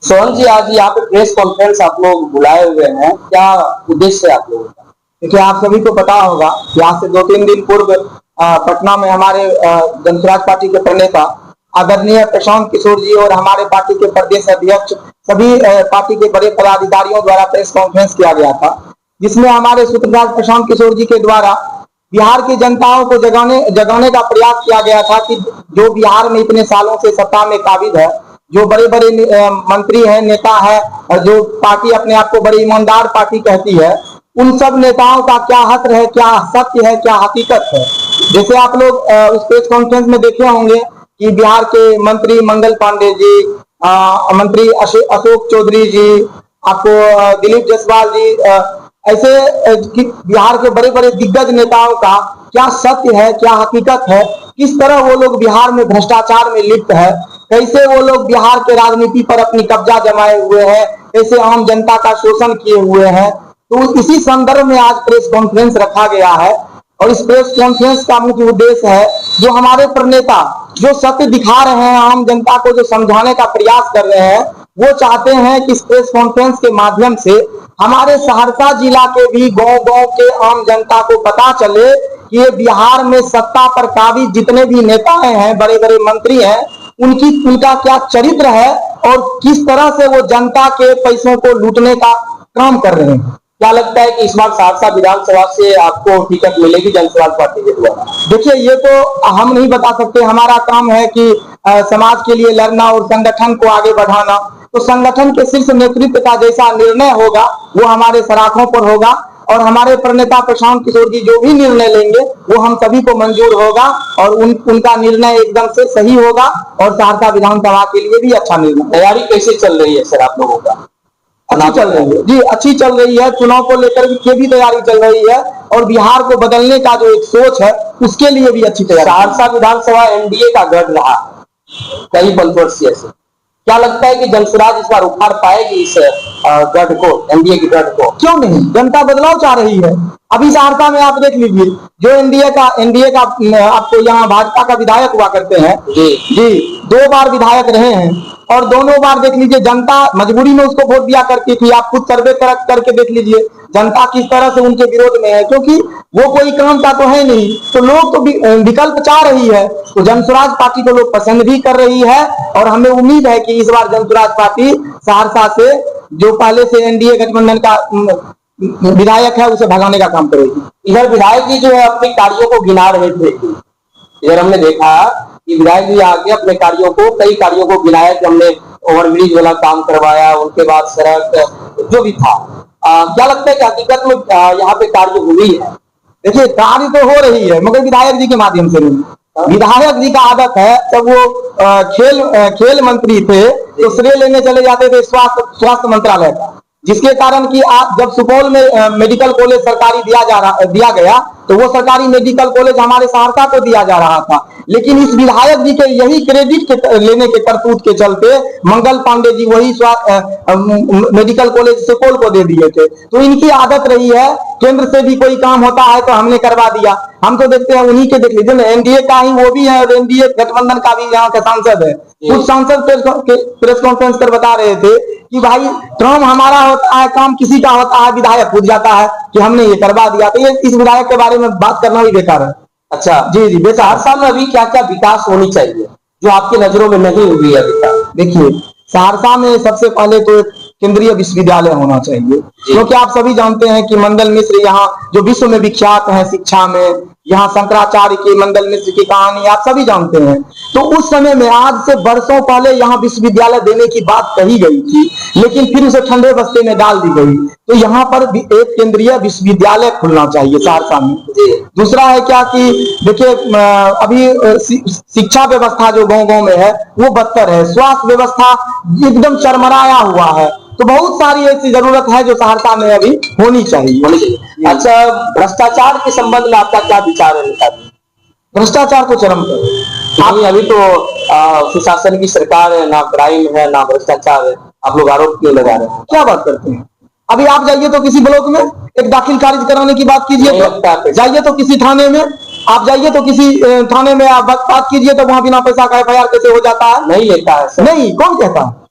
सोहन जी, आज यहाँ पे प्रेस कॉन्फ्रेंस आप लोग बुलाए हुए हैं, क्या उद्देश्य है आप लोगों का? देखिए, आप सभी को पता होगा कि आज से 2-3 दिन पूर्व पटना में हमारे जनसुराज पार्टी के प्रणेता आदरणीय प्रशांत किशोर जी और हमारे पार्टी के प्रदेश अध्यक्ष सभी पार्टी के बड़े पदाधिकारियों द्वारा प्रेस कॉन्फ्रेंस किया गया था, जिसमें हमारे सूत्रधार प्रशांत किशोर जी के द्वारा बिहार की जनताओं को जगाने का प्रयास किया गया था कि जो बिहार में इतने सालों से सत्ता में काबिज है, जो बड़े बड़े मंत्री हैं, नेता है, और जो पार्टी अपने आप को बड़ी ईमानदार पार्टी कहती है, उन सब नेताओं का क्या हक है, क्या सत्य है, क्या हकीकत है। जैसे आप लोग उस प्रेस कॉन्फ्रेंस में देखे होंगे कि बिहार के मंत्री मंगल पांडे जी, मंत्री अशोक चौधरी जी, आपको दिलीप जायसवाल जी, ऐसे बिहार के बड़े बड़े दिग्गज नेताओं का क्या सत्य है, क्या हकीकत है, किस तरह वो लोग बिहार में भ्रष्टाचार में लिप्त है, कैसे वो लोग बिहार के राजनीति पर अपनी कब्जा जमाए हुए हैं, कैसे आम जनता का शोषण किए हुए हैं। तो इसी संदर्भ में आज प्रेस कॉन्फ्रेंस रखा गया है और इस प्रेस कॉन्फ्रेंस का मुख्य उद्देश्य है, जो हमारे प्रणेता जो सत्य दिखा रहे हैं, आम जनता को जो समझाने का प्रयास कर रहे हैं, वो चाहते हैं कि इस प्रेस कॉन्फ्रेंस के माध्यम से हमारे सहरसा जिला के भी गांव-गांव के आम जनता को पता चले कि ये बिहार में सत्ता पर काबिज जितने भी नेता हैं, बड़े बड़े मंत्री हैं, उनका क्या चरित्र है और किस तरह से वो जनता के पैसों को लूटने का काम कर रहे हैं। क्या लगता है कि इस बार सहरसा विधानसभा से आपको टिकट मिलेगी जनसुराज पार्टी के द्वारा? देखिए, ये तो हम नहीं बता सकते, हमारा काम है कि समाज के लिए लड़ना और संगठन को आगे बढ़ाना। तो संगठन के शीर्ष नेतृत्व का जैसा निर्णय होगा वो हमारे सराखों पर होगा और हमारे प्रणेता प्रशांत किशोर जी जो भी निर्णय लेंगे वो हम सभी को मंजूर होगा और उनका निर्णय एकदम से सही होगा और सहरसा विधानसभा के लिए भी अच्छा निर्णय। तैयारी कैसे चल रही है सर आप लोगों का? अच्छी चल रही है जी, अच्छी चल रही है। चुनाव को लेकर के भी तैयारी चल रही है और बिहार को बदलने का जो एक सोच है उसके लिए भी अच्छी तैयारी। सहरसा विधानसभा एनडीए का गढ़ रहा, कई कंट्रोवर्सी से, क्या लगता है कि जनसुराज इस बार उखाड़ पाएगी इस गढ़ को, एनडीए के गढ़ को? क्यों नहीं, जनता बदलाव चाह रही है। अभी सहरसा में आप देख लीजिए, जो एनडीए का आपको यहाँ भाजपा का विधायक हुआ करते हैं जी 2 बार विधायक रहे हैं और दोनों बार देख लीजिए जनता मजबूरी में उसको वोट दिया करती थी। आप खुद सर्वे करके देख लीजिए जनता किस तरह से उनके विरोध में है, क्योंकि वो कोई काम का तो है नहीं, तो लोग तो विकल्प चाह रही है। तो जनसुराज पार्टी को लोग पसंद भी कर रही है और हमें उम्मीद है कि इस बार जनसुराज पार्टी सहरसा से जो पहले से एनडीए गठबंधन का विधायक है उसे भगाने का काम करेगी। इधर विधायक जी जो है अपने कार्यों को गिना रहे थे, इधर हमने देखा कि विधायक जी आगे अपने कई कार्यों को गिनाया कि हमने ओवरब्रिज वाला काम करवाया, उनके बाद सड़क जो भी था। क्या लगता है कि हकीकत में यहाँ पे कार्य हुई है? देखिए, कार्य तो हो रही है मगर विधायक जी के माध्यम से नहीं। विधायक जी का आदत है, जब वो खेल मंत्री थे तो श्रेय लेने चले जाते थे स्वास्थ्य मंत्रालय का, जिसके कारण कि आज जब सुपौल में मेडिकल कॉलेज सरकारी दिया गया तो वो सरकारी मेडिकल कॉलेज हमारे सहरसा को दिया जा रहा था, लेकिन इस विधायक जी के यही क्रेडिट के लेने के करतूत के चलते मंगल पांडे जी वही मेडिकल कॉलेज सुपौल को दे दिए थे। तो इनकी आदत रही है, केंद्र से भी कोई काम होता है तो हमने करवा दिया। हम तो देखते हैं उन्हीं के, देख लीजिए एनडीए का ही वो भी है और एनडीए गठबंधन का भी यहाँ के सांसद है। कुछ सांसद प्रेस कॉन्फ्रेंस कर बता रहे थे कि भाई काम हमारा होता है, काम किसी का होता है, विधायक पूछ जाता है कि हमने ये करवा दिया। तो ये इस विधायक के बारे में बात करना भी बेकार है। अच्छा जी जी, सहरसा में अभी क्या क्या विकास होनी चाहिए जो आपकी नजरों में नहीं हुई है अभी तक? देखिए, सहरसा में सबसे पहले तो केंद्रीय विश्वविद्यालय होना चाहिए, क्योंकि आप सभी जानते हैं कि मंडल मिश्र यहाँ जो विश्व में विख्यात है शिक्षा में, यहाँ शंकराचार्य की मंडल मिश्र की कहानी आप सभी जानते हैं। तो उस समय में आज से वर्षों पहले यहाँ विश्वविद्यालय देने की बात कही गई थी, लेकिन फिर उसे ठंडे बस्ते में डाल दी गई। तो यहाँ पर भी एक केंद्रीय विश्वविद्यालय खुलना चाहिए सहरसा में। दूसरा है क्या कि देखिए, अभी शिक्षा व्यवस्था जो गांव-गांव में है वो बदतर है, स्वास्थ्य व्यवस्था एकदम चरमराया हुआ है। तो बहुत सारी ऐसी जरूरत है जो सहरसा में अभी होनी चाहिए। अच्छा, भ्रष्टाचार के संबंध में आपका क्या विचार है? भ्रष्टाचार को चरम पर अभी तो सुशासन की सरकार है, ना क्राइम है ना भ्रष्टाचार है, आप लोग आरोप क्यों लगा रहे हैं? क्या बात करते हैं? अभी आप जाइए तो किसी ब्लॉक में एक दाखिल खारिज कराने की बात कीजिए, तो जाइए तो किसी थाने में, आप जाइए तो किसी थाने में आप बात कीजिए तो वहां बिना पैसा का एफआईआर कैसे हो जाता है? नहीं लेता है सर। नहीं, कौन कहता है?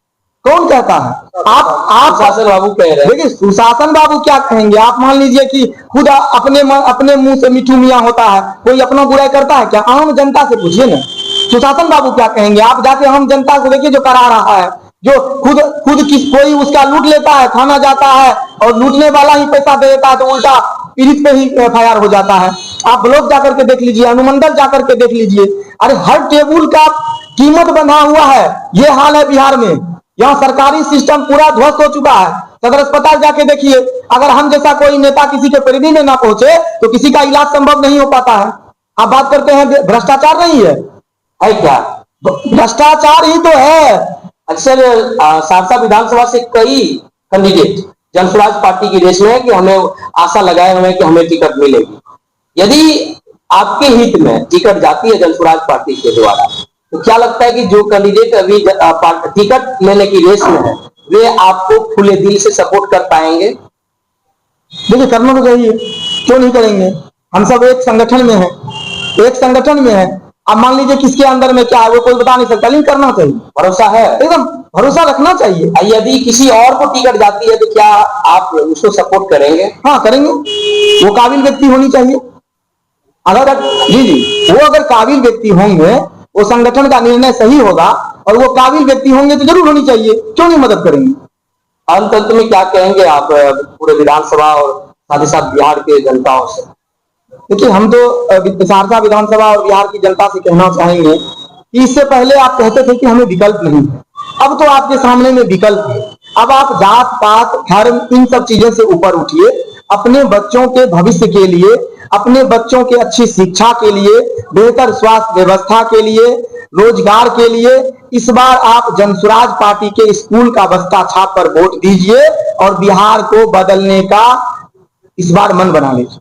कौन कहता है? आप शासन बाबू कह रहे हैं। देखिए, सुशासन बाबू क्या कहेंगे? आप मान लीजिए कि खुद अपने मुंह से मिठू मियां होता है, कोई अपना बुराई करता है क्या? आम जनता से पूछिए ना, सुशासन बाबू क्या कहेंगे? आप जाके आम जनता को देखिए जो करा रहा है, जो खुद कोई उसका लूट लेता है, थाना जाता है और लूटने वाला ही पैसा दे देता है, तो उल्टा पीड़ित पे ही एफआईआर हो जाता है। आप ब्लॉक जाकर के देख लीजिए, अनुमंडल जाकर के देख लीजिए, अरे हर टेबुल का कीमत बंधा हुआ है। ये हाल है बिहार में। यहाँ सरकारी सिस्टम पूरा ध्वस्त हो चुका है। सदर अस्पताल जाके देखिए, अगर हम जैसा कोई नेता किसी के परिधि में ना पहुंचे तो किसी का इलाज संभव नहीं हो पाता है। आप बात करते हैं भ्रष्टाचार नहीं है क्या? भ्रष्टाचार ही तो है। अक्सर सहरसा विधानसभा से कई कैंडिडेट जनसुराज पार्टी की रेस में है कि हमें आशा लगाए हुए कि हमें टिकट मिलेगी। यदि आपके हित में टिकट जाती है जनसुराज पार्टी के द्वारा, तो क्या लगता है कि जो कैंडिडेट अभी टिकट लेने की रेस में है वे आपको खुले दिल से सपोर्ट कर पाएंगे? देखिए, करना तो चाहिए, क्यों नहीं करेंगे? हम सब एक संगठन में है, एक संगठन में है। अब मान लीजिए किसके अंदर में क्या है वो कोई बता नहीं सकता, लेकिन करना चाहिए। भरोसा है, एकदम भरोसा रखना चाहिए। यदि किसी और को टिकट जाती है तो क्या आप उसको सपोर्ट करेंगे? हाँ, करेंगे। वो काबिल व्यक्ति होनी चाहिए। अगर जी वो अगर काबिल व्यक्ति होंगे, वो संगठन का निर्णय सही होगा और वो काबिल व्यक्ति होंगे तो जरूर होनी चाहिए, क्यों नहीं मदद करेंगे? अंत में क्या कहेंगे आप पूरे विधानसभा और साथ ही साथ बिहार के जनताओं से? देखिए, हम तो सहरसा विधानसभा और बिहार की जनता से कहना चाहेंगे कि इससे पहले आप कहते थे कि हमें विकल्प नहीं है, अब तो आपके सामने में विकल्प है। अब आप जात पात धर्म इन सब चीजों से ऊपर उठिए, अपने बच्चों के भविष्य के लिए, अपने बच्चों के अच्छी शिक्षा के लिए, बेहतर स्वास्थ्य व्यवस्था के लिए, रोजगार के लिए इस बार आप जनसुराज पार्टी के स्कूल का बस्ता छाप पर वोट दीजिए और बिहार को बदलने का इस बार मन बना लीजिए।